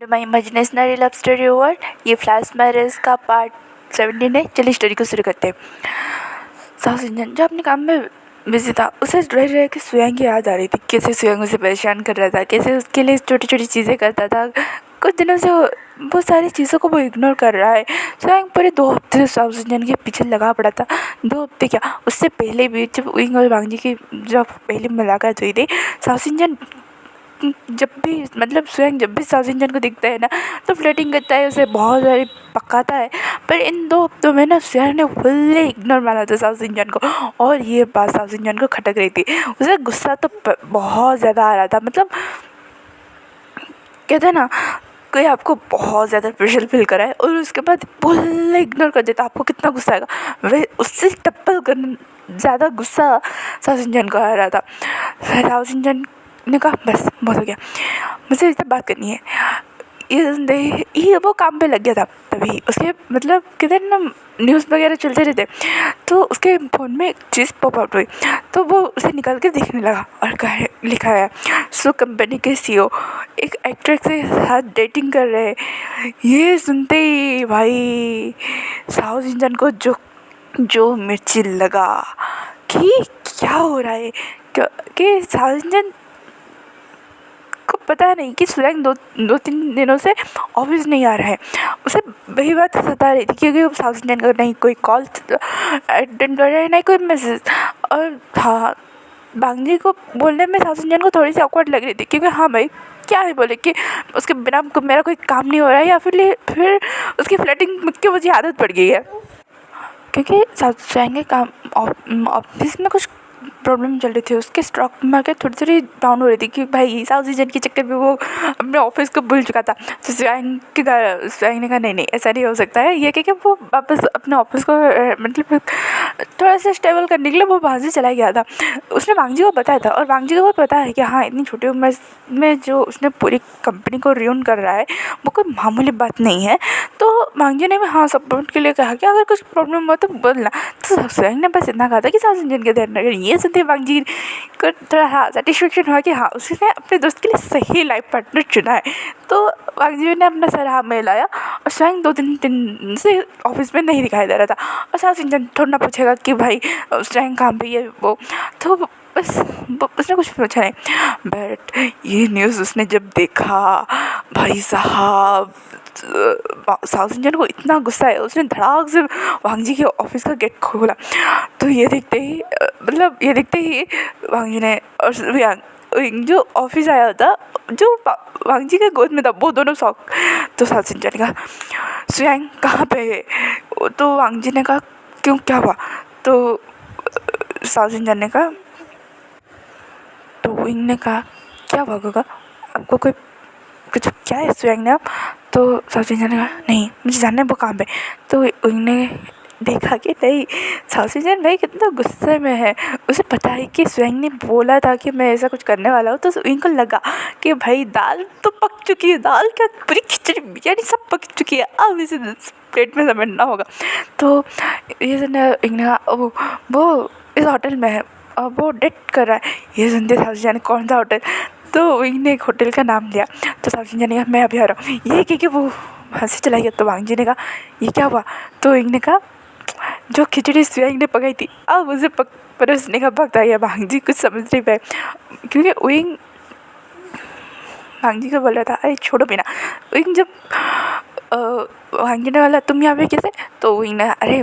माई इमेजिनेशनरी love story over. ये flash marriage का part 17 है। चलिए स्टोरी को शुरू करते हैं। साहु सिंजन जो अपने काम में बिजी था, उसे रह रह के स्वयं की याद आ रही थी। कैसे स्वयं उसे परेशान कर रहा था, कैसे उसके लिए छोटी छोटी चीज़ें करता था। कुछ दिनों से बहुत सारी चीज़ों को वो इग्नोर कर रहा है। स्वयं पूरे 2 हफ्ते से साहु सिंजन के पीछे लगा पड़ा था। 2 हफ्ते क्या, उससे पहले भी जब विंग और वांगजी की जब पहली मुलाकात हुई थी, साहु सिंजन जब भी स्वयं जब भी साहु सिंजन को दिखता है ना, तो फ्लर्टिंग करता है, उसे बहुत सारी पकाता है। पर इन 2 हफ्तों में ना स्वयं ने फुल्ली इग्नोर मारा था साहु सिंजन को, और ये बात साहु सिंजन को खटक रही थी। उसे गुस्सा तो बहुत ज़्यादा आ रहा था। कहते हैं ना, कोई आपको बहुत ज़्यादा प्रेशर फील कराए और उसके बाद फुल्ली इग्नोर कर देता, आपको कितना गुस्सा आएगा। वह उससे टप्पल कर ज़्यादा गुस्सा साहु सिंजन को आ रहा था। साहु सिंजन ने कहा बस बहुत हो गया, मुझे इससे बात करनी है। ये वो काम पे लग गया था। तभी उसके कहते हैं ना, न्यूज़ वगैरह चलते रहते, तो उसके फ़ोन में एक चीज़ पॉप आउट हुई, तो वो उसे निकाल के देखने लगा और लिखा है सो कंपनी के CEO एक एक्ट्रेस के साथ डेटिंग कर रहे हैं। ये सुनते ही भाई साहु सिंजन को जो मिर्ची लगा कि क्या हो रहा है, कि साहु सिंजन को पता नहीं कि स्वयं दो तीन दिनों से ऑफिस नहीं आ रहा है। उसे वही बात सता रही थी, क्योंकि साहु सिंजन का नहीं कोई कॉल अटेंड कर रहा है, नहीं कोई मैसेज। और हाँ, वांगजी को बोलने में साहु सिंजन को थोड़ी सी ऑकवर्ड लग रही थी, क्योंकि हाँ भाई क्या है बोले कि उसके बिना मेरा कोई काम नहीं हो रहा है, या फिर उसकी फ्लर्टिंग की मुझे आदत पड़ गई है। क्योंकि स्वयं के काम ऑफिस में कुछ प्रॉब्लम चल रही थी, उसके स्टॉक मार्केट थोड़ी थोड़ी डाउन हो रही थी, कि भाई साहु सिंजन के चक्कर में वो अपने ऑफिस को भूल चुका था। तो स्वयं ने कहा नहीं ऐसा नहीं हो सकता है, ये कि वो वापस अपने ऑफिस को थोड़ा सा स्टेबल करने के लिए वो वहाँ से चला गया था। उसने वांगजी को बताया था, और वांगजी को पता है कि हाँ, इतनी छोटी उम्र में जो उसने पूरी कंपनी को रियून कर रहा है वो कोई मामूली बात नहीं है। तो वांगजी ने भी हाँ सपोर्ट के लिए कहा कि अगर कुछ प्रॉब्लम हो तो बोलना। तो स्वयं ने बस इतना कहा था कि साहु सिंजन के ध्यान रखें। ये सुनते वांगजी को थोड़ा हाँ सेटिस्फेक्शन हुआ कि हाँ उसने अपने दोस्त के लिए सही लाइफ पार्टनर चुना है। तो वांगजी ने अपना सर हाँ में लाया, और स्वयं 2-3 दिन से ऑफिस में नहीं दिखाई दे रहा था। और साहु सिंजन थोड़ा ना पूछेगा कि भाई स्वयं काम पे ये वो, तो बस उसने कुछ पूछा नहीं। बट ये न्यूज़ उसने जब देखा, भाई साहब साहु सिंजन को इतना गुस्सा है, उसने धड़ाक से वांगजी के ऑफिस का गेट खोला। तो ये देखते ही वांगजी ने और जो ऑफिस आया था, जो वांगजी के गोद में था, वो दोनों शौक। तो साहु सिंजन ने कहा स्वयं कहाँ पे है? तो वांगजी ने कहा क्यों, क्या हुआ? तो साहु सिंजन ने कहा, तो विंग ने कहा क्या हुआ गोगा, आपको कोई कुछ क्या है स्वयं ने? आप तो साहु सिंजन ने कहा नहीं, मुझे जानना है वो काम पे। तो विंग ने देखा कि नहीं, साहु सिंजन भाई कितना गुस्से में है। उसे पता है कि स्वयं ने बोला था कि मैं ऐसा कुछ करने वाला हूँ। तो विंग को लगा कि भाई दाल तो पक चुकी है, दाल क्या पूरी खिचड़ी बिरयानी सब पक चुकी है, अब इसे प्लेट में समेटना होगा। तो ये सुनने विंग ने कहा वो इस होटल में है, वो डेट कर रहा है। ये सुनते साहु सिंजन कौन सा होटल? तो विंग ने एक होटल का नाम लिया। तो साहु सिंजन ने कहा मैं अभी आ रहा हूँ, ये कि वो वहाँ से चला गया। तो वांगजी ने कहा ये क्या हुआ? तो विंग ने कहा जो खिचड़ी स्वयं ने पकाई थी अब उसे परोसने का वक्त आ गया। वांगजी कुछ समझ नहीं पाए, क्योंकि विंग वांगजी को बोल रहा था अरे छोड़ो बिना। विंग जब वांगजी ने बोला तुम यहाँ पे कैसे? तो विंग ने अरे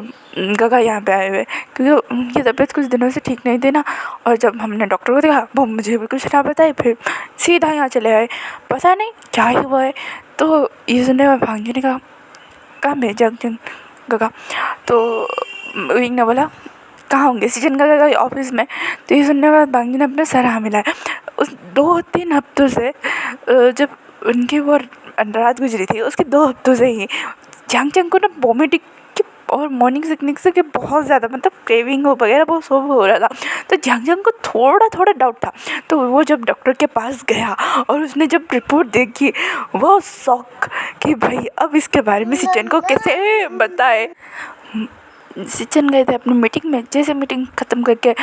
गगा यहाँ पे आए हुए, क्योंकि उनकी तबीयत कुछ दिनों से ठीक नहीं थी ना, और जब हमने डॉक्टर को देखा वो मुझे भी कुछ ना बताए, फिर सीधा यहाँ चले आए, पता नहीं क्या ही हुआ है। तो ये सुनने में वांगजी ने कहा मेरे जगजन गगा। तो विंग ने बोला कहाँ होंगे सीजन गगा ऑफिस में। तो ये सुनने के बाद वांगजी ने अपने सर हाँ मिलाया। उस 2-3 हफ्तों से जब उनकी वो रात गुजरी थी, उसके 2 हफ्तों से ही झांगचंग को ना वोमिटिंग और मॉर्निंग सिकनेस से बहुत ज़्यादा क्रेविंग हो वगैरह वो सब हो रहा था। तो झांगचंग को थोड़ा डाउट था। तो वो जब डॉक्टर के पास गया और उसने जब रिपोर्ट देखी, वो शॉक कि भाई अब इसके बारे में सीजन को कैसे बताए। सिचन गए थे अपनी मीटिंग में। जैसे मीटिंग ख़त्म करके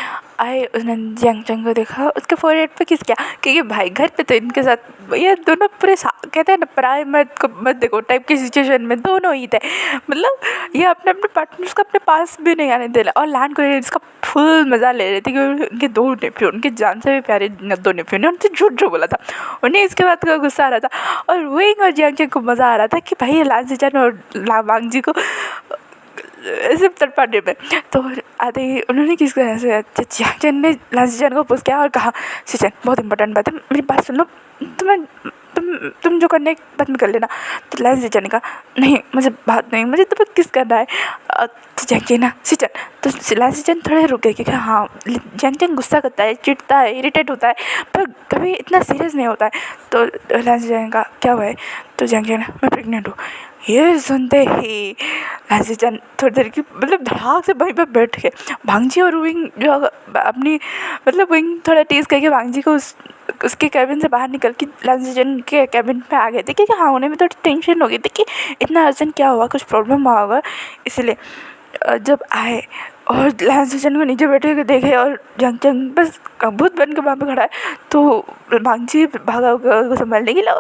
आए, उसने जियांग चंग को देखा, उसके फोरहेड पे किस किया, क्योंकि भाई घर पे तो इनके साथ ये दोनों पूरे कहते हैं ना पराए मर्द को मत देखो टाइप की सिचुएशन में दोनों ही थे। मतलब ये अपने अपने पार्टनर्स को अपने पास भी नहीं आने दे रहा, और लैंड को इसका फुल मज़ा ले रहे थे कि उनके दो नेफ्यू, उनके जान से भी प्यारे दो नेफ्यू ने उनसे झूठ बोला था। उन्हें इसके बाद का गुस्सा आ रहा था, और विंग और जियांग चंग को मज़ा आ रहा था कि भाई लान सिचन और वांग जी को सिर्फ तड़पाने में। तो आते ही उन्होंने किस तरह से जियांग ने लान सिचन को पूछ किया और कहा, सिचन बहुत इंपॉर्टेंट बात है, मेरी बात सुन लो, तुम जो करने बाद में कर लेना। तो लान सिचन ने कहा, नहीं मुझे बात नहीं, मुझे तुम्हें किस करना है। तो जियांग ना सिचन, तो लान सिचन थोड़े रुक गए क्योंकि हाँ जियांग गुस्सा करता है, चिढ़ता है, इरिटेट होता है, पर कभी इतना सीरियस नहीं होता है। तो लान सिचन का क्या हुआ है। तो जियांग ना, मैं प्रेग्नेंट हूँ। ये सुनते ही लान सिचन थोड़ी देर की मतलब धड़ाक से वहीं पर बैठ गए। भांगजी और विंग जो अपनी मतलब विंग थोड़ा टीज करके भांगजी को उसके कैबिन से बाहर निकल के लान सिचन के कैबिन में आ गए थे, क्योंकि हाँ उन्हें भी थोड़ी टेंशन हो गई थी कि इतना अर्जेंट क्या हुआ, कुछ प्रॉब्लम हुआ होगा। इसलिए जब आए और लान सिचन को नीचे बैठे हुए देखे और जियांग चंग बस भूत बन के वहाँ पे खड़ा है, तो भांगजी भागा को संभालने के लिए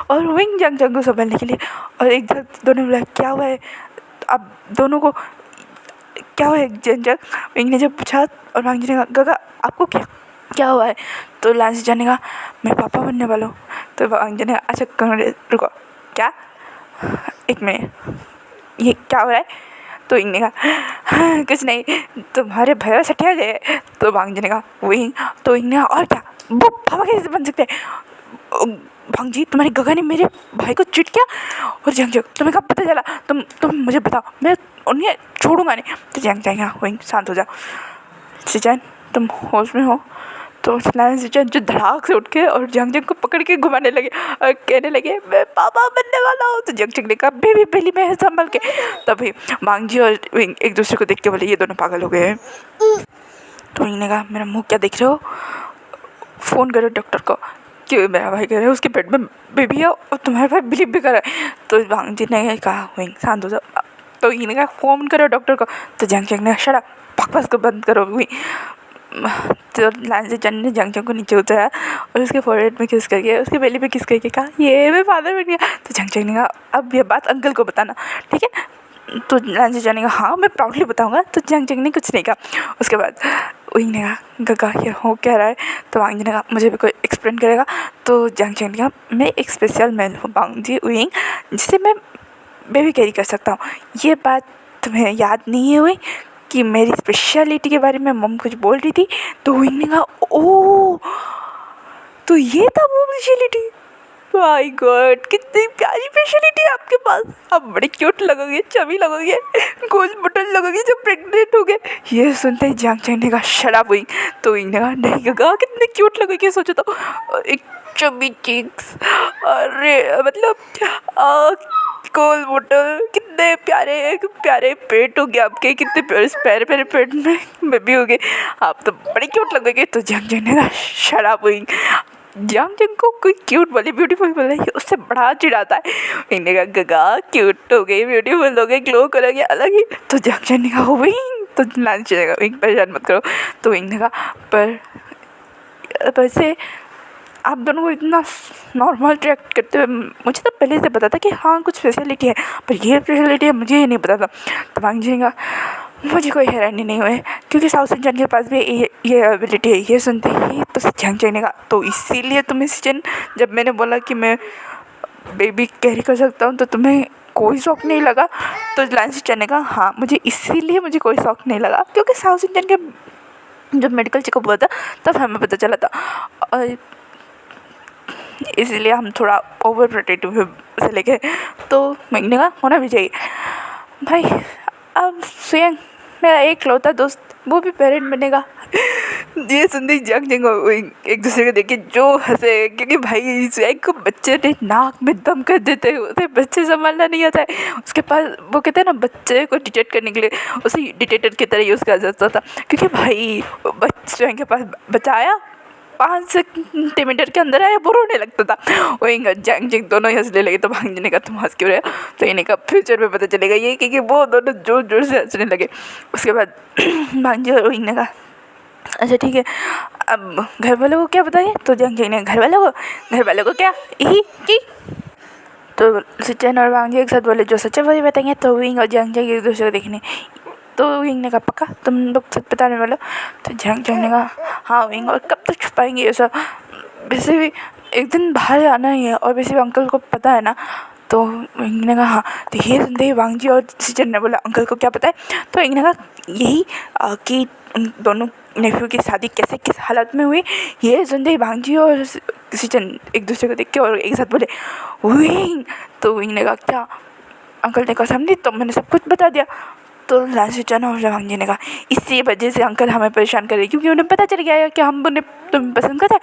और विंग जियांग चंग को संभालने के लिए, और एक साथ दोनों बोला क्या हुआ है। अब दोनों को क्या हुआ है जियांग चंग, विंग ने जब पूछा और भांगजी ने कहा गगा आपको क्या हुआ है। तो लान सिचन ने कहा मैं पापा बनने वाला हूँ। तो भांगजी ने कहा अच्छा रुको क्या, एक मिनट ये क्या हो रहा है। तो विंग ने कहा हाँ, कुछ नहीं तुम्हारे भैया सटिया गए। तो भांगजी ने कहा विंग, तो विंग ने कहा और क्या वो पापा कैसे बन सकते हैं। भांगजी तुम्हारी गगा ने मेरे भाई को चिट किया। और जियांग चंग तुम्हें कब पता चला, तुम मुझे बताओ, मैं उन्हें छोड़ूंगा नहीं। तो जियांग चंग विंग शांत हो जाओ, सिचन तुम होश में हो। तो लान सिचन जो धड़ाक से उठ के और जियांग चंग को पकड़ के घुमाने लगे और कहने लगे मैं पापा बनने वाला हूँ। तो जियांग चंग ने कहा बेबी पहली मैं संभल के। तभी भांगजी और विंग एक दूसरे को देख के बोले ये दोनों पागल हो गए हैं। तो विंग ने कहा मेरा मुँह क्या देख रहे हो, फ़ोन करो डॉक्टर को, क्यों मेरा भाई कह रहा है उसके पेट में बेबी है और तुम्हारा भाई बिलीव भी कर रहा है। तो भांगजी ने कहा विंग शांत हो जाओ। तो विंग ने कहा फ़ोन करो डॉक्टर को। तो जियांग चंग ने शट अप बकवास को बंद करो विंग। तो लान सिचन ने जियांग चंग को नीचे उतारा और उसके फोरहेड में किस करके उसके बेली पे किस करके कहा ये मैं फादर बन गया। तो जियांग चंग ने कहा अब ये बात अंकल को बताना ठीक है। तो लान सिचन ने कहा हाँ मैं प्राउडली बताऊंगा। तो जियांग चंग ने कुछ नहीं कहा। उसके बाद विंग ने कहा गगा ये हो क्या रहा है। तो भांगजी ने कहा मुझे भी कोई एक्सप्लेन करेगा। तो जियांग चंग ने कहा मैं एक स्पेशल मैन हूँ भांगजी विंग, जिससे मैं बेबी कैरी कर सकता हूँ। ये बात तुम्हें याद नहीं हुई कि मेरी स्पेशलिटी के बारे में मम कुछ बोल रही थी। तो विंग ने कहा ओह तो ये था वो स्पेशलिटी, माय गॉड कितनी प्यारी स्पेशलिटी है आपके पास, आप बड़े क्यूट लगोगे, चबी लगोगे, गोल बटन लगोगे जब प्रेग्नेंट हो गए। ये सुनते ही जियांग चंग ने कहा शराब विंग। तो विंग ने कहा नहीं गगा कितने क्यूट लगोगे सोचो तो, एक चबी चिक्स, अरे मतलब गोल बोतल, कितने प्यारे प्यारे पेट हो गए आपके, कितने प्यारे प्यारे पेट में बेबी हो गए, आप तो बड़े क्यूट लगोगे। तो जियांग चंग ने कहा शराब हुई। जियांग चंग को कोई क्यूट बोले ब्यूटीफुल बोले उससे बड़ा चिढ़ाता है। इन्हें कहा गगा क्यूट हो गई, ब्यूटीफुल हो गई, ग्लो करोगे अलग ही। तो जियांग चंग ने कहा विंग। तो लान सिचन ने कहा विंग परेशान मत करो। तो विंग ने कहा पर वैसे आप दोनों को इतना नॉर्मल रिएक्ट करते हुए मुझे तो पहले से पता था कि हाँ कुछ स्पेशलिटी है, पर ये स्पेशलिटी है मुझे ये नहीं पता था। तो भांगजी ने कहा मुझे कोई हैरानी नहीं हुई क्योंकि साउथ इंडियन के पास भी ये एबिलिटी है। ये सुनते ही तो जियांग चंग ने कहा तो इसीलिए तुम्हें सिचन जब मैंने बोला कि मैं बेबी कैरी कर सकता हूँ तो तुम्हें कोई शौक नहीं लगा। तो लान सिचन ने कहा हाँ मुझे इसीलिए मुझे कोई शौक नहीं लगा क्योंकि साउथ इंडियन के जब मेडिकल चेकअप हुआ था तब हमें पता चला था, और इसलिए हम थोड़ा ओवर प्रोटेक्टिव से लेके। तो मैंने कहा होना भी चाहिए भाई। अब स्वयं मेरा एक लौता दोस्त वो भी पेरेंट बनेगा। ये सुनते जियांग चंग एक दूसरे को देख के जो हंसे, क्योंकि भाई स्वयं को बच्चे ने नाक में दम कर देते हैं, उसे बच्चे संभालना नहीं आता है। उसके पास वो कहते हैं ना बच्चे को डिटेक्ट करने के लिए उसे डिटेक्टर की तरह यूज़ किया जाता था, क्योंकि भाई स्वयं के पास बच्चा आया 5 सेंटीमीटर के अंदर आया वो रोने लगता था। वही जैंग जैंग दोनों ही हंसने लगे। तो भांजी ने कहा तुम हंस क्यों रहे हो? तो इन्हें कहा फ्यूचर में पता चलेगा ये कि वो दोनों जोर जोर से हंसने लगे। उसके बाद भांजी और रोहिंग ने कहा अच्छा ठीक है, अब घर वालों को क्या बताइए? तो जैंग जैंग ने घर वालों को क्या यही की? तो सिचन और भांजी एक साथ बोले जो सच है वही बताएंगे। तो विंग और जैंग जैंग एक दूसरे को देखने। तो विंग ने कहा पक्का तुम लोग सच बताने वाले? तो जैंग जैंग ने कहा हाँ विंग, और कब तक छुपाएंगे ये सब? वैसे भी एक दिन बाहर जाना ही है और वैसे भी अंकल को पता है ना। तो विंग ने कहा हाँ। तो ये सुनते ही वांगजी और सिचन ने बोला अंकल को क्या पता है? तो विंग ने कहा यही कि उन दोनों नेफ्यू की शादी कैसे किस हालत में हुई। ये सुनते ही भांजी और सिचन एक दूसरे को देख के और एक साथ बोले विंग। तो विंग ने कहा क्या? अंकल ने कहा समझी तो मैंने सब कुछ बता दिया। तो सिचन और भांजी ने कहा इसी वजह से अंकल हमें परेशान कर रहे क्योंकि उन्हें पता चल गया है कि हम उन्हें तुम्हें पसंद करते हैं।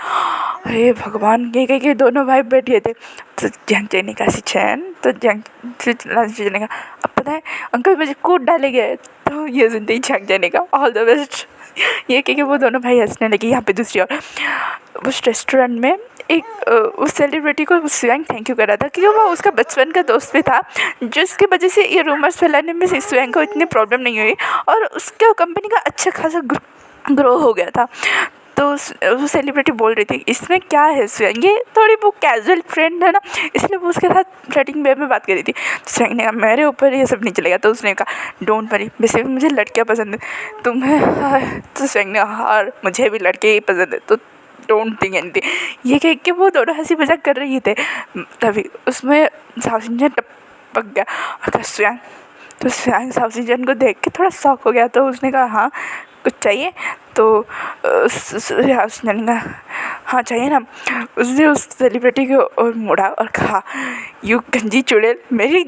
अरे भगवान, के दोनों भाई बैठ गए थे। तो जैंग ने कहा सिचन, तो सिचन ने कहा अब पता है अंकल मुझे कूद डालेंगे। तो ये सुनते ही जैंग ने कहा ऑल द बेस्ट। ये क्योंकि वो दोनों भाई हंसने लगे। यहाँ पे दूसरी ओर उस रेस्टोरेंट में एक उस सेलिब्रिटी को स्वयं थैंक यू कर रहा था क्योंकि वो उसका बचपन का दोस्त भी था, जिसकी वजह से ये रूमर्स फैलाने में स्वयं को इतनी प्रॉब्लम नहीं हुई और उसके कंपनी का अच्छा खासा ग्रो हो गया था। तो वो सेलिब्रिटी बोल रही थी इसमें क्या है स्वयं, ये थोड़ी वो कैजुअल फ्रेंड है ना, इसलिए वो उसके साथ फ्लर्टिंग वे में बात कर रही थी। तो स्वयं ने कहा मेरे ऊपर ये सब नहीं चलेगा। तो उसने कहा डोंट वरी, वैसे भी मुझे लड़कियाँ पसंद है तुम्हें। तो स्वयं ने और मुझे भी लड़के ही पसंद है तो डोंट थिंक एनीथिंग। ये कह के वो दोनों हंसी मजाक कर रही थे। तभी उसमें साउसिंजन टपक गया और कहा स्वयं। तो स्वयं साउसिंजन को देख के थोड़ा शॉक हो गया। तो उसने कहा हाँ कुछ चाहिए? तो उसने कहा हाँ चाहिए ना। उसने उस सेलिब्रिटी को और मुड़ा और कहा यू गंजी चुड़ैल मेरी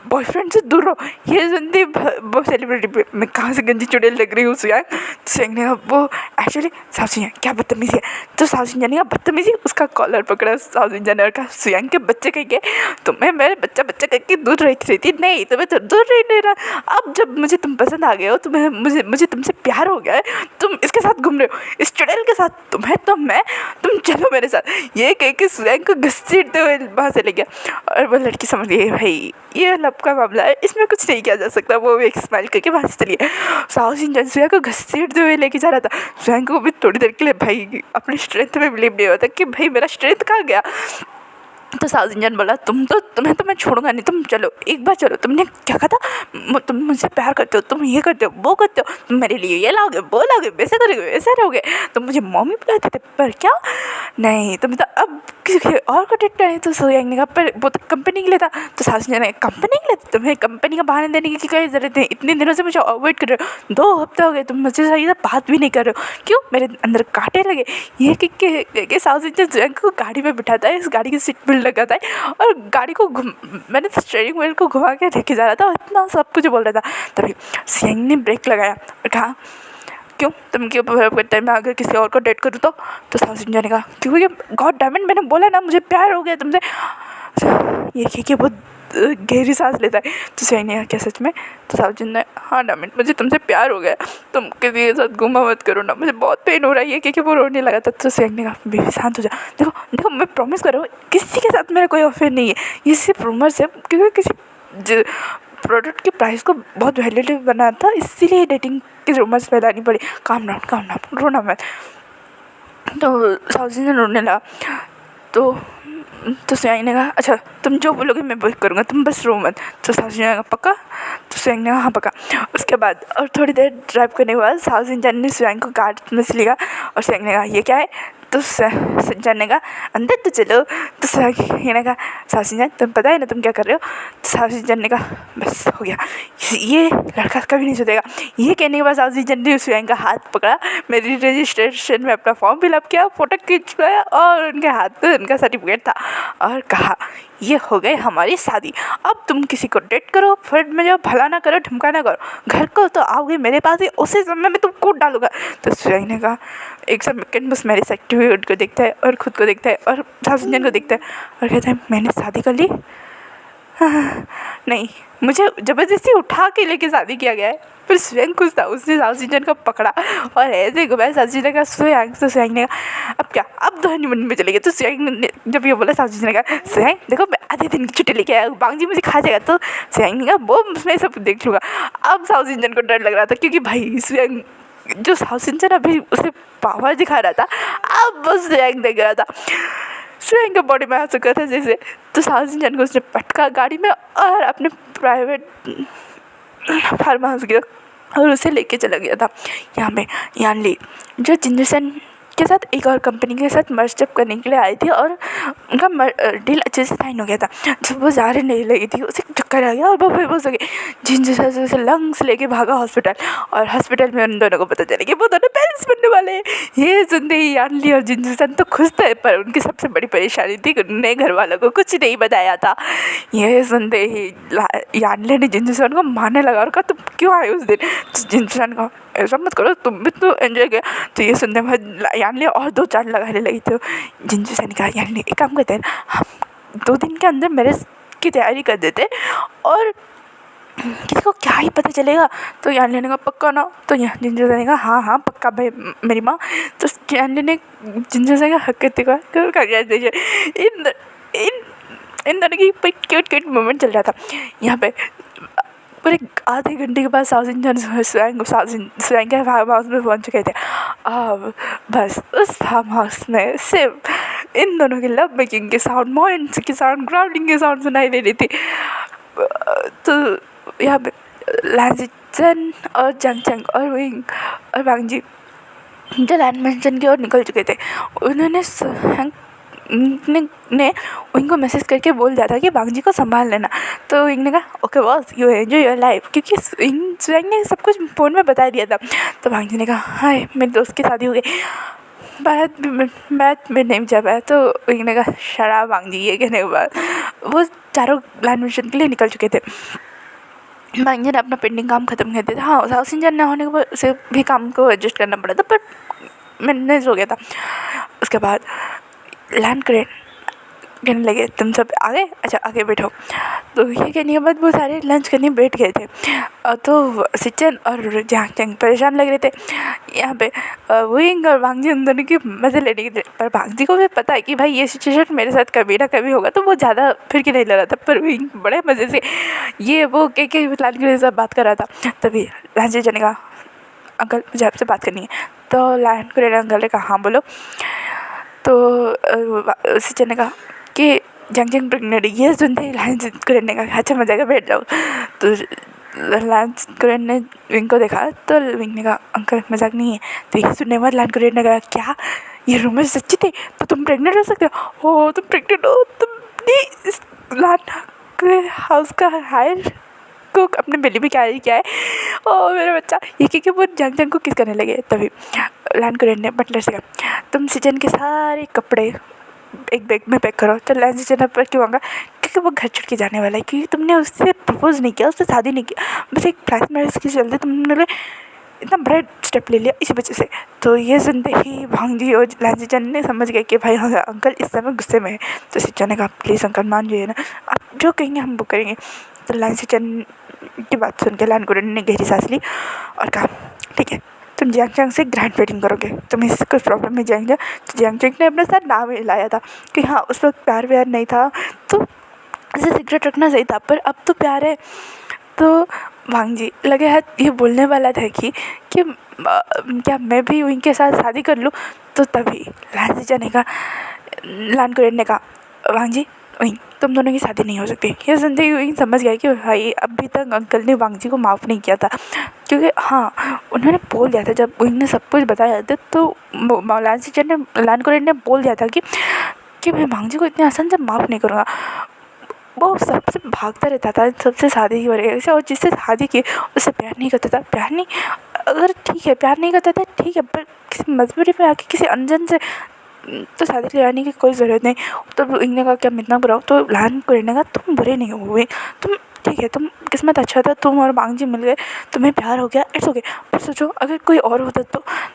बॉयफ्रेंड से दूर रहो। ये सुनती वो सेलिब्रिटी मैं कहाँ से गंजी चुड़ैल लग रही हूँ स्वयं ने कहा वो एक्चुअली साउसिंजन क्या बदतमीजी है। तो साउसिंजन ने कहा बदतमीजी? उसका कॉलर पकड़ा साउसिंजन ने कहा स्वयं के बच्चे कह के तुम्हें मेरे बच्चा करके दूर रहती थी नहीं तुम्हें तो दूर नहीं रहा। अब जब मुझे तुम पसंद आ गए हो, तुम्हें मुझे तुमसे प्यार हो गया है, तुम इसके साथ घूम रहे हो इस चुड़ैल के साथ, तुम्हें तो मैं तुम चलो मेरे साथ। ये कह के स्वयं को घसीटते हुए वहाँ से ले गया। और वो लड़की समझ गई भाई ये लब का मामला है, इसमें कुछ नहीं किया जा सकता। वो एक स्माइल करके वहाँ से चली गई। साउसिंजन स्वयं को घसीटते हुए लेके जा रहा था। स्वयं को भी थोड़ी देर के लिए भाई अपने स्ट्रेंथ में बिलीव नहीं होता कि भाई मेरा स्ट्रेंथ कहाँ गया। तो साउसिंजन बोला तुम्हें तो मैं छोड़ूंगा नहीं, तुम चलो एक बार चलो। तुमने क्या कहा था? तुम मुझसे प्यार करते हो, तुम ये करते हो वो करते हो, तुम मेरे लिए ये लाओगे वो लाओगे वैसे करोगे वैसे रहोगे, तुम मुझे मम्मी बुलाते थे पर क्या नहीं तुम तो अब किसी और को डेट करें। तो सोयांग ने कहा पर वो तो कंपनी के लिए था। तो साउसिंजन ने कंपनी के लिए तुम्हें कंपनी का बहाना देने की क्या ज़रूरत है? इतने दिनों से मुझे अवॉइड कर रहे हो, 2 हफ्ते हो गए तुम मुझसे सही से बात भी नहीं कर रहे हो, क्यों? मेरे अंदर कांटे लगे। ये कि साउसिंजन स्वयं को गाड़ी में बिठाता है, इस गाड़ी की सीट बेल्ट लगाता है और गाड़ी को मैंने स्टीयरिंग व्हील को घुमा के लेके जा रहा था, इतना सब कुछ बोल रहा था। तभी स्वयं ने ब्रेक लगाया और कहा क्यों तुम क्यों करते हैं? मैं अगर किसी और को डेट करूँ तो साउसिंजन ने कहा क्योंकि गॉड डैम इट मैंने बोला ना मुझे प्यार हो गया तुमसे। ये कि बहुत गहरी सांस लेता है। तो स्वयं ने कहा क्या सच में? तो साउसिंजन ने हाँ डैम इट मुझे तुमसे प्यार हो गया, तुम किसी के साथ घूमा मत करो ना, मुझे बहुत पेन हो रहा है। ये क्योंकि वो रोने लगा था। तो स्वयं ने कहा बेबी शांत हो जा, देखो देखो मैं प्रॉमिस कर रहा हूँ किसी के साथ मेरा कोई अफेयर नहीं है, ये सिर्फ रूमर्स है क्योंकि किसी प्रोडक्ट के प्राइस को बहुत वैल्यूएबल बनाया था इसीलिए डेटिंग की रूमर्स फैलानी पड़ी। काम डाउन रोना मत। तो साउसिंजन रोने लगा। तो स्वयं ने कहा अच्छा तुम जो बोलोगे मैं वही करूँगा, तुम बस रो मत। तो साउसिंजन ने कहा पक्का? तो स्वयं ने कहा हाँ पक्का। उसके बाद और थोड़ी देर ड्राइव करने के बाद साउसिंजन ने स्वयं को गाड़ी में से लिया और स्वयं ने कहा ये क्या है? तो साउसिंजन ने कहा अंदर तो चलो। तो स्वयं ने कहा साउसिंजन तुम्हें पता है ना तुम क्या कर रहे हो? तो साउसिंजन ने कहा बस हो गया, ये लड़का कभी नहीं सुधरेगा। ये कहने के बाद साउसिंजन ने स्वयं का हाथ पकड़ा, मेरी रजिस्ट्रेशन में अपना फॉर्म फिलअप किया, फोटो खिंचवाया और उनके हाथ में उनका सर्टिफिकेट था और कहा ये हो गई हमारी शादी, अब तुम किसी को डेट करो फिर मुझे भला ना करो ढमका ना करो, घर को तो आओगे मेरे पास ही उसी समय में तुम कूद डालूंगा। तो स्वयं ने कहा एक सेकंड बस मेरे सर्टिफिकेट को देखता है और खुद को देखता है और साउसिंजन को देखता है और कहता है मैंने शादी कर ली? नहीं, मुझे ज़बरदस्ती उठा के लेके शादी किया गया है। फिर स्वयं खुश था, उसने सासू को पकड़ा और ऐसे घुमाया। सासू ने कहा स्वयं, तो स्वयं ने कहा अब क्या, अब तो हनीमून में चले गए। तो स्वयं ने जब ये बोला, सासू ने कहा स्वयं देखो मैं आधे दिन की छुट्टी लेके आया हूँ, बांग जी मुझे खा जाएगा। तो स्वयं ने कहा वो मैं सब देख लूँगा। अब सासू को डर लग रहा था, क्योंकि भाई स्वयं जो सासू अभी उसे पावर दिखा रहा था, अब वो स्वयं देख रहा था। स्वयं का बॉडी में आ चुका था जैसे। तो सासू को उसने पटका गाड़ी में और अपने प्राइवेट फार्म हाउस गया और उसे लेके चला गया था। यहाँ पे यानली जो जिंजर सेन के साथ एक और कंपनी के साथ मर्ज अप करने के लिए आई थी और उनका डील अच्छे से साइन हो गया था। जब वो जा रही नहीं लगी थी, उसे चक्कर आ गया और वो बेहोश हो गई। जिंजर सेन उसे लंग्स लेके भागा हॉस्पिटल, और हॉस्पिटल में उन दोनों को पता चला कि वो दोनों पेरेंट्स बनने वाले हैं। ये सुनते ही यानली और जिंजर सेन तो खुश थे, पर उनकी सबसे बड़ी परेशानी थी कि उन्होंने घर वालों को कुछ नहीं बताया था। ये सुनते ही यानली ने जिंजर सेन को मारने लगा और कहा तुम क्यों आए उस दिन। जिंजर सेन कहा ऐसा मत करो, तुम भी तो एंजॉय किया। तो ये सुनते बाद यानली और 2-4 लगाने लगी। तो जिंजर सेन कहा यानली एक काम करते हैं, हम 2 दिन के अंदर मैरिज की तैयारी कर देते और किसी को क्या ही पता चलेगा। तो यानली ने कहा पक्का ना। तो जिंजर सेन ने कहा हाँ हाँ पक्का भाई मेरी माँ। तो यानली ने जिंजर सेन का हक करते हुए इन दोनों की क्यूट मोमेंट चल रहा था। यहाँ पे पूरे आधे घंटे के बाद साउथ स्वयं के फार्म हाउस में पहुंच चुके थे। अब बस उस फार्म हाउस में सिर्फ इन दोनों के लव मेकिंग के साउंड, मोइंस के साउंड, ग्राउंडिंग के साउंड सुनाई दे रही थी। तो यहाँ पे लांजी चन और जंग चंग और विंग और वांग जी जो लैंड मेंशन की ओर निकल चुके थे। उन्होंने ने विंग को मैसेज करके बोल दिया था कि वांग जी को संभाल लेना। तो विंग ने कहा okay boss you enjoy your life, क्योंकि स्वयं ने सब कुछ फ़ोन में बता दिया था। तो वांग जी ने कहा हाय मेरे दोस्त की शादी हो गई, बात में नहीं जा पाया। तो विंग ने कहा शराब वांग जी। ये कहने के बाद वो चारों लैंड मिशन के लिए निकल चुके थे। वांग जी ने अपना पेंडिंग काम खत्म कर दिया था। हाँ साउथ इंडियन न होने के बाद उसे भी काम को एडजस्ट करना पड़ा था, पर मैनेज हो गया था। उसके बाद लैंड क्रेन कहने लगे तुम सब आ गए, अच्छा आगे बैठो। तो ये कहने के बाद वो सारे लंच करने बैठ गए थे। तो सिचन और जहांग चंग परेशान लग रहे थे। यहाँ पे विंग और वांग जी उन दोनों की मज़े लेने के थे, पर वांग जी को भी पता है कि भाई ये सिचुएशन मेरे साथ कभी ना कभी होगा, तो वो ज़्यादा फिर के नहीं ले रहा था। पर विंग बड़े मज़े से ये वो के लैंड क्रेन से बात कर रहा था। तभी लैंड जी ने कहा अंकल मुझे आपसे बात करनी है। तो लैंड क्रेन अंकल ने कहा हाँ बोलो। तो सिचन ने कहा कि जंग प्रेगनेंट। ये सुनते ही लैंड क्रेन ने कहा अच्छा मजा आएगा बैठ जाओ। तो लैंड क्रेन ने विंग को देखा तो विंग ने कहा अंकल मजाक नहीं है। तो ये सुनने के बाद लैंड क्रेन ने कहा क्या ये रूमर सच्ची थे, तो तुम प्रेग्नेंट हो सकते हो, तुम प्रेग्नेंट हो, तुमने इस लैंड हाउस का हायर को अपने बेली में क्या है ओ मेरा बच्चा। ये क्योंकि वो जंग को किस करने लगे। तभी लैंड क्रेन ने बटलर से कहा तुम सिजन के सारे कपड़े एक बैग में पैक करो। तो लैंड सिजन पर क्यों आऊँगा, क्योंकि वो घर छोड़ के जाने वाला है, क्योंकि तुमने उससे प्रपोज नहीं किया, उससे शादी नहीं किया, बस एक फ्लैश मैरिज के चलते तुमने इतना बड़ा स्टेप ले लिया इसी वजह से। तो ये सुनते ही वांग जी और लैंड सिजन ने समझ गए कि भाई हाँ अंकल इस समय गुस्से में है। तो सिजन ने कहा प्लीज़ अंकल मान जाइए ना, आप जो कहेंगे हम वो करेंगे। तो लैंड सिजन की बात सुन के लैंड क्रेन ने गहरी सांस ली और कहा ठीक है तुम जियांग से ग्रैंड वेडिंग करोगे, तुम इससे कुछ प्रॉब्लम नहीं जाएंगे। तो जियांग ने अपने साथ नाम लाया था कि हाँ उस वक्त प्यार व्यार नहीं था, तो ऐसे सिगरेट रखना सही था, पर अब तो प्यार है। तो वांग जी लगे हाथ ये बोलने वाला था कि क्या मैं भी उनके साथ शादी कर लूँ। तो तभी लैंड क्रेन ने कहा वांग जी वहीं तुम दोनों की शादी नहीं हो सकती। ये सुनते ही वहीं समझ गया कि भाई अभी तक अंकल ने वांग जी को माफ़ नहीं किया था, क्योंकि हाँ उन्होंने बोल दिया था जब उन्होंने सब कुछ बताया था। तो लैंड क्रेन ने बोल दिया था कि मैं वांग जी को इतने आसान से माफ़ नहीं करूँगा। वो सबसे भागता रहता था, सबसे शादी की वजह से, और जिससे शादी की उससे प्यार नहीं करता था। प्यार नहीं, अगर ठीक है प्यार नहीं करता था ठीक है, पर किसी मजबूरी में आके किसी अनजान से तो शादी लगाने की कोई ज़रूरत नहीं। तो इन्होंने कहा क्या मैं इतना बुरा हूँ। तो लैंड क्रेन ने कहा तुम बुरे नहीं हुए, तुम ठीक है, तुम किस्मत अच्छा था, तुम और वांग जी मिल गए, तुम्हें प्यार हो गया, इट्स ओके। पर सोचो अगर कोई और होता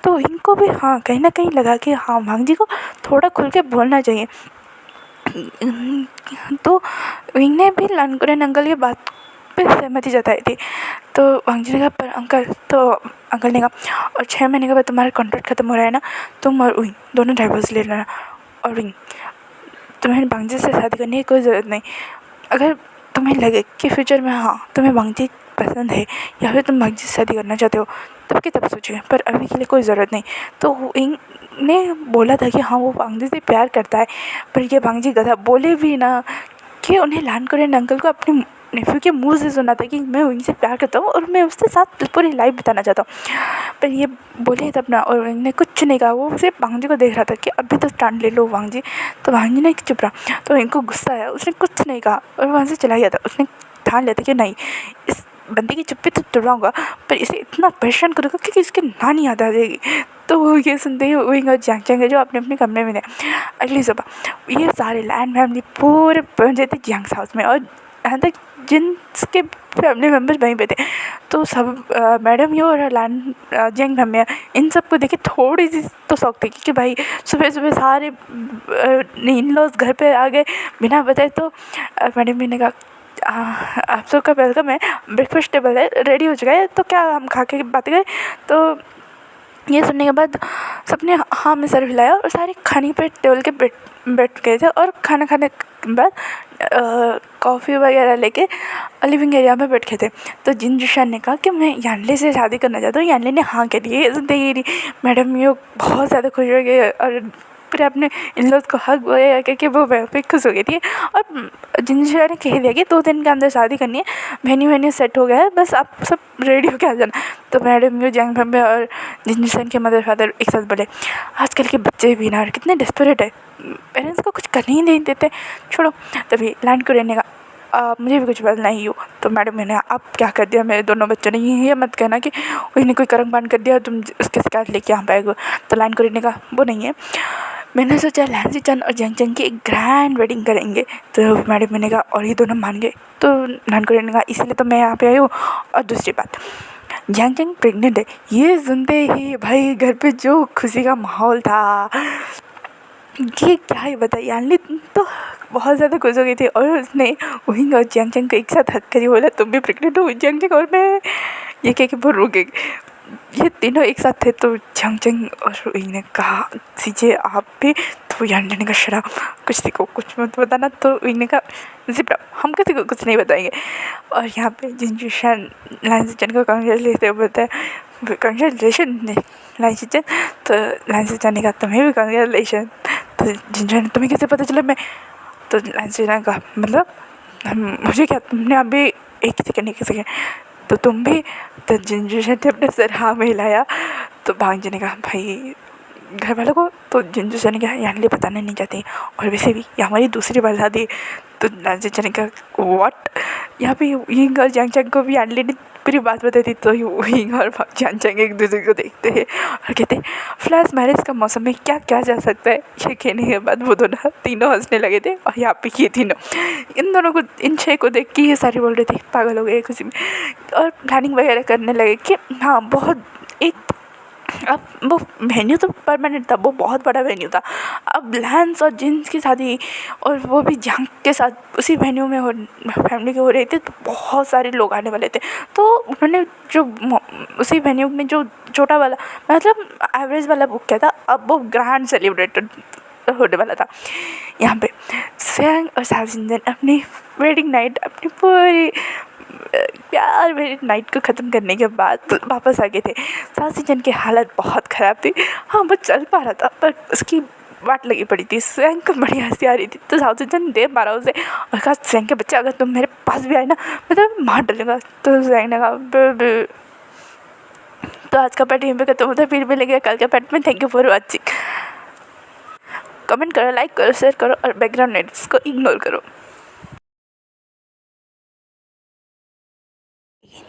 तो इनको भी हाँ कहीं ना कहीं लगा कि हाँ वांग जी को थोड़ा खुल के बोलना चाहिए। तो विंग ने भी लैंड क्रेन अंकल की बात पे सहमति जताई थी। तो वांगजी ने कहा पर अंकल, तो अंकल ने कहा और 6 महीने के बाद तुम्हारा कॉन्ट्रैक्ट खत्म हो रहा है ना, तुम और उई दोनों डाइवोर्स ले लेना। और उई तुम्हें वांगजी से शादी करने की कोई ज़रूरत नहीं। अगर तुम्हें लगे कि फ्यूचर में हाँ तुम्हें वांगजी पसंद है या फिर तुम वांगजी से शादी करना चाहते हो तब की तब सोचिए, पर अभी के लिए कोई ज़रूरत नहीं। तो उई ने बोला था कि हाँ वो वांगजी से प्यार करता है, पर ये वांगजी गधा बोले भी ना कि उन्हें लान कोरियन अंकल को अपने नेफ्यू के मुंह से सुना था कि मैं उनसे प्यार करता हूँ और मैं उसके साथ पूरी लाइफ बिताना चाहता हूँ। पर ये बोले तब ना, और उन्होंने कुछ नहीं कहा। वो सिर्फ वांगजी को देख रहा था कि अभी तो स्टैंड ले लो वांगजी। तो वांगजी ने चुप रहा, तो इनको गुस्सा आया, उसने कुछ नहीं कहा और वहाँ से चला गया था। उसने ठान लिया था कि नहीं, इस बंदे की चुप्पी तो तुड़वाऊंगा, पर इसे इतना परेशान करूँगा क्योंकि इसकी नानी याद आ जाएगी। तो वो ये सुनते ही विंग और जैंग चैंग जो अपने अपने कमरे में थे। अगली सुबह ये सारे लैंड फैमिली पूरे पहुँच जाते जैंग्स हाउस में, और यहाँ तक जिनके फैमिली मेम्बर्स वहीं पे थे। तो सब मैडम यो और लैंड जैंग फैमिली इन सबको देखे थोड़ी सी तो शौक थी कि भाई सुबह सुबह सारे इन लॉज घर पे आ गए बिना बताए। तो मैडम भी ने कहा आप सबका वेलकम है, ब्रेकफास्ट टेबल है रेडी हो चुका है, तो क्या हम खा के बातें करें। तो ये सुनने के बाद सबने हाँ में सर हिलाया और सारे खाने पे टेबल के बैठ गए थे। और खाना खाने के बाद कॉफ़ी वगैरह लेके लिविंग एरिया में बैठ गए थे। तो जिनजुशान ने कहा कि मैं यानले से शादी करना चाहता हूँ। यानले ने हाँ कह दिए। सुनते मैडम यो बहुत ज़्यादा खुश हो गए और फिर अपने इन लोग को हक वगैरह करके वो पे खुश हो गई थी। और जिनजुशान ने कह दिया कि 2 दिन के अंदर शादी करनी है, वेन्यू सेट हो गया है, बस आप सब रेडी होके आ जाना। तो मैडम यो जैंग फैमिली और जिनजुशान के मदर फादर एक साथ बोले आजकल के बच्चे भी ना कितने डेस्परेट है, पेरेंट्स को कुछ करने ही नहीं देते, छोड़ो। तभी लैंड कोरियन ने कहा मुझे भी कुछ बोलना ही हो। तो मैडम ने अब क्या कर दिया मेरे दोनों बच्चों ने, ये मत कहना कि उसने कोई करंग बांध कर दिया तुम उसके शिकायत लेके यहाँ पाएगो। तो लैंड कोरियन ने कहा वो नहीं है, मैंने सोचा लैंसी चन और जैंग चैंग की एक ग्रैंड वेडिंग करेंगे। तो मैडम ने कहा और ये दोनों मान गए। तो लैंड कोरियन ने कहा इसीलिए तो मैं यहाँ पे आई हूँ। और दूसरी बात जैंग चैंग प्रेग्नेंट है। ये सुनते ही भाई घर पे जो खुशी का माहौल था ये क्या ही बताइए। यानली तो बहुत ज़्यादा खुश हो गई थी और उसने विंग और जैंग चैंग को एक साथ हक करी, बोला तुम भी प्रेग्नेंट हो जैंग चैंग और मैं। ये कह के वो रुक गई। ये तीनों एक साथ थे। तो जैंग चैंग और विंग ने कहा सीजे आप भी। तो यानली ने कहा शराब कुछ को कुछ मत बताना। तो विंग ने कहा जिप्रा हम किसी को कुछ नहीं बताएंगे। और यहाँ पे जिनजुशान लैंसी को कांग्रेचुलेट बोलता है कांग्रेचुलेशन लैंसी। तो लैंसी ने कहा तुम्हें भी कांग्रेचुलेशन। तो जिनजुशान तुम्हें कैसे पता चला मैं। तो लैंसी ने कहा मतलब मुझे क्या, तुमने अभी एक सेकेंड तो तुम भी। तो जिनजुशान ने अपने सर हाँ में हिलाया। तो भांजी ने कहा भाई घर वालों को। तो जिनजुशान ने कहा यानली बताना नहीं चाहती और वैसे भी ये हमारी दूसरी बार शादी। तो लैंसी ने कहा व्हाट। यहाँ पे यिंग और जैंग चैंग को भी यानली ने पूरी बात बताई थी। तो यिंग और जैंग चैंग एक दूसरे को देखते हैं और कहते हैं फ्लैश मैरिज का मौसम में क्या क्या जा सकता है। ये कहने के बाद वो दोनों तीनों हंसने लगे थे। और यहाँ पे ये तीनों इन दोनों को इन 6 को देख के ये सारी बोल रही थी पागल हो गए खुशी में। और प्लानिंग वगैरह करने लगे कि हाँ बहुत एक अब वो वेन्यू तो परमानेंट था, वो बहुत बड़ा वेन्यू था। अब लैंस और जिन्स की शादी और वो भी जंग के साथ उसी वेन्यू में फैमिली के हो रही थी। तो बहुत सारे लोग आने वाले थे। तो उन्होंने जो उसी वेन्यू में जो छोटा वाला मतलब एवरेज वाला बुक किया था, अब वो ग्रैंड सेलिब्रेटेड होने वाला था। यहाँ पे स्वयं और साजिंदन अपनी वेडिंग नाइट अपनी पूरी प्यार वेडिंग नाइट को ख़त्म करने के बाद वापस आ गए थे। साजिंदन की हालत बहुत ख़राब थी। हाँ वो चल पा रहा था पर उसकी वाट लगी पड़ी थी। स्वयं को बड़ी हंसी आ रही थी। तो साजिंदन दे मारा उसे और कहा स्वयं के बच्चे अगर तुम मेरे पास भी आए ना मैं तो मार डालूंगा। तो स्वयं ने कहा तो आज का पार्ट यहीं पे खत्म होता है, फिर मिलेगा कल के पार्ट में। Thank you for watching. Comment करो, लाइक करो, शेयर करो और बैकग्राउंड नॉइज़ को इग्नोर करो।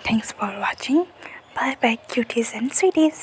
Thanks for watching. Bye bye cuties and sweeties.